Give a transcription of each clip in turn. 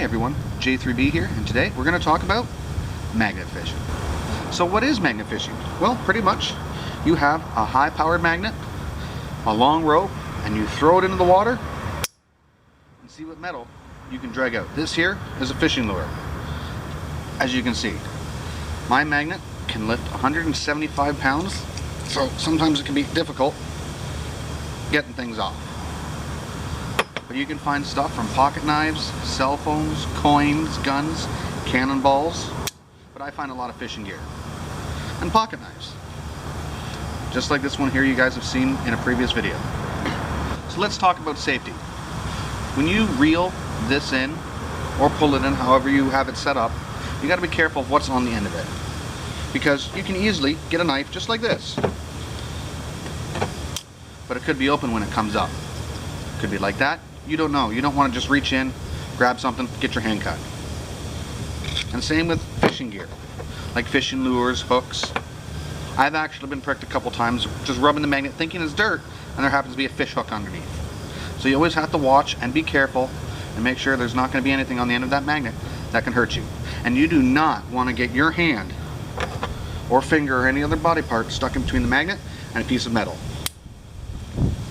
everyone, J3B here, and today we're going to talk about magnet fishing. So what is magnet fishing? Well, pretty much you have a high-powered magnet, a long rope, and you throw it into the water and see what metal you can drag out. This here is a fishing lure. As you can see, my magnet can lift 175 pounds, so sometimes it can be difficult getting things off. But you can find stuff from pocket knives, cell phones, coins, guns, cannonballs, but I find a lot of fishing gear and pocket knives, just like this one here you guys have seen in a previous video. So let's talk about safety. When you reel this in or pull it in, however you have it set up, you got to be careful of what's on the end of it, because you can easily get a knife just like this, but it could be open when it comes up. It could be like that. You don't know. You don't want to just reach in, grab something, get your hand cut. And same with fishing gear, like fishing lures, hooks. I've actually been pricked a couple times just rubbing the magnet thinking it's dirt, and there happens to be a fish hook underneath. So you always have to watch and be careful and make sure there's not going to be anything on the end of that magnet that can hurt you. And you do not want to get your hand or finger or any other body part stuck in between the magnet and a piece of metal.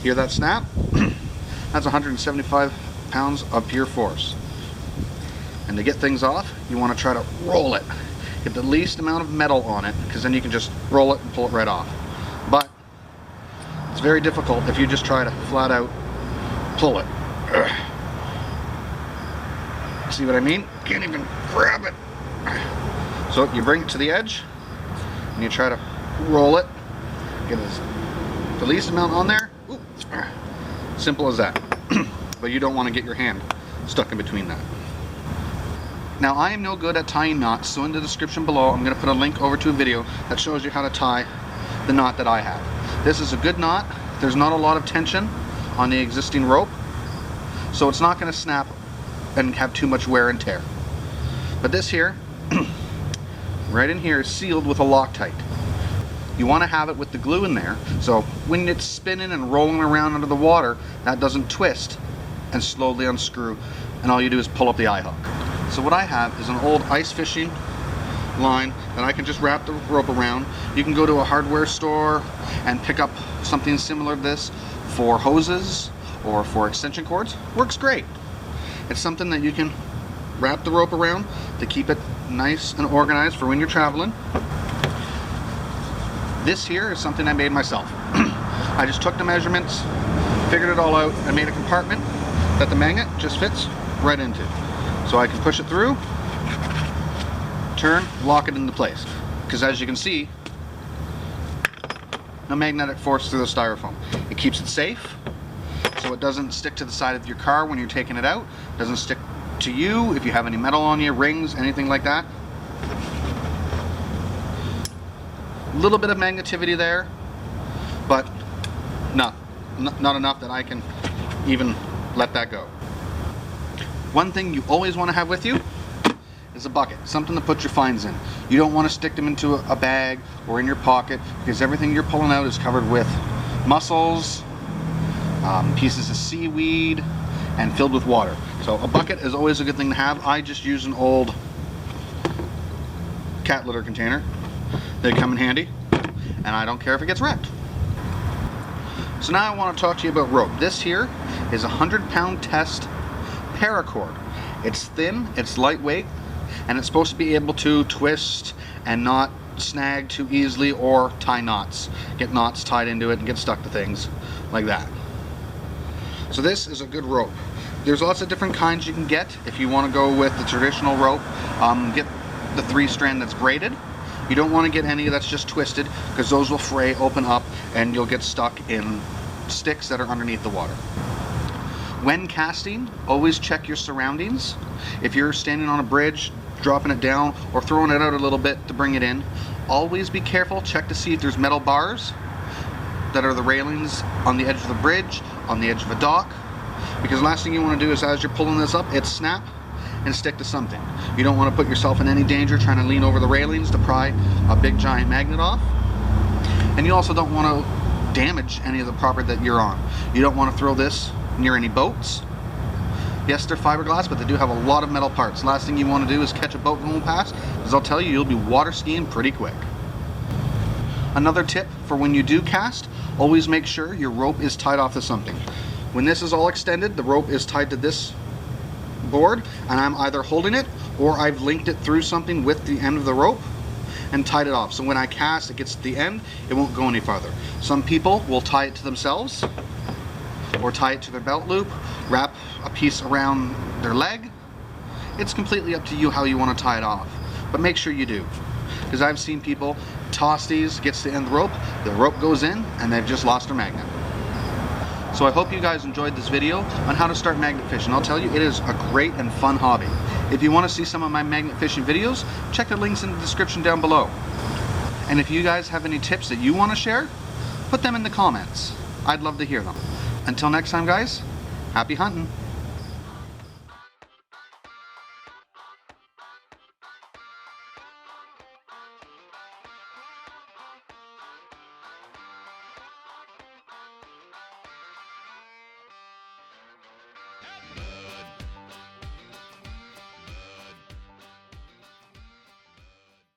Hear that snap? That's 175 pounds of pure force. And to get things off, you want to try to roll it. Get the least amount of metal on it, because then you can just roll it and pull it right off. But it's very difficult if you just try to flat out pull it. See what I mean? Can't even grab it. So you bring it to the edge and you try to roll it. Get the least amount on there. Ooh. Simple as that. But you don't want to get your hand stuck in between that. Now, I am no good at tying knots, so in the description below I'm going to put a link over to a video that shows you how to tie the knot that I have. This is a good knot. There's not a lot of tension on the existing rope, so it's not going to snap and have too much wear and tear. But this here, right in here, is sealed with a Loctite. You want to have it with the glue in there, so when it's spinning and rolling around under the water, that doesn't twist and slowly unscrew, and all you do is pull up the eye hook. So what I have is an old ice fishing line that I can just wrap the rope around. You can go to a hardware store and pick up something similar to this for hoses or for extension cords. Works great. It's something that you can wrap the rope around to keep it nice and organized for when you're traveling. This here is something I made myself. I just took the measurements, figured it all out, and made a compartment that the magnet just fits right into. So I can push it through, turn, lock it into place. Because as you can see, no magnetic force through the styrofoam. It keeps it safe, so it doesn't stick to the side of your car when you're taking it out. It doesn't stick to you if you have any metal on you, rings, anything like that. A little bit of magnetivity there, but not enough that I can even let that go. One thing you always want to have with you is a bucket, something to put your fines in. You don't want to stick them into a bag or in your pocket, because everything you're pulling out is covered with mussels, pieces of seaweed, and filled with water. So a bucket is always a good thing to have. I just use an old cat litter container. They come in handy, and I don't care if it gets wrecked. So now I want to talk to you about rope. This here is a 100-pound test paracord. It's thin, it's lightweight, and it's supposed to be able to twist and not snag too easily or tie knots. Get knots tied into it and get stuck to things like that. So this is a good rope. There's lots of different kinds you can get. If you want to go with the traditional rope, get the 3-strand that's braided. You don't want to get any that's just twisted, because those will fray, open up, and you'll get stuck in sticks that are underneath the water. When casting, always check your surroundings. If you're standing on a bridge, dropping it down, or throwing it out a little bit to bring it in, always be careful. Check to see if there's metal bars that are the railings on the edge of the bridge, on the edge of a dock, because the last thing you want to do is, as you're pulling this up, it snap and stick to something. You don't want to put yourself in any danger trying to lean over the railings to pry a big giant magnet off. And you also don't want to damage any of the property that you're on. You don't want to throw this near any boats. Yes, they're fiberglass, but they do have a lot of metal parts. Last thing you want to do is catch a boat going past, because I'll tell you, you'll be water skiing pretty quick. Another tip for when you do cast, always make sure your rope is tied off to something. When this is all extended, the rope is tied to this board, and I'm either holding it or I've linked it through something with the end of the rope and tied it off. So when I cast, it gets to the end, it won't go any farther. Some people will tie it to themselves or tie it to their belt loop, wrap a piece around their leg. It's completely up to you how you want to tie it off, but make sure you do, because I've seen people toss these, gets to the end of the rope goes in, and they've just lost their magnet. So I hope you guys enjoyed this video on how to start magnet fishing. I'll tell you, it is a great and fun hobby. If you want to see some of my magnet fishing videos, check the links in the description down below. And if you guys have any tips that you want to share, put them in the comments. I'd love to hear them. Until next time, guys, happy hunting.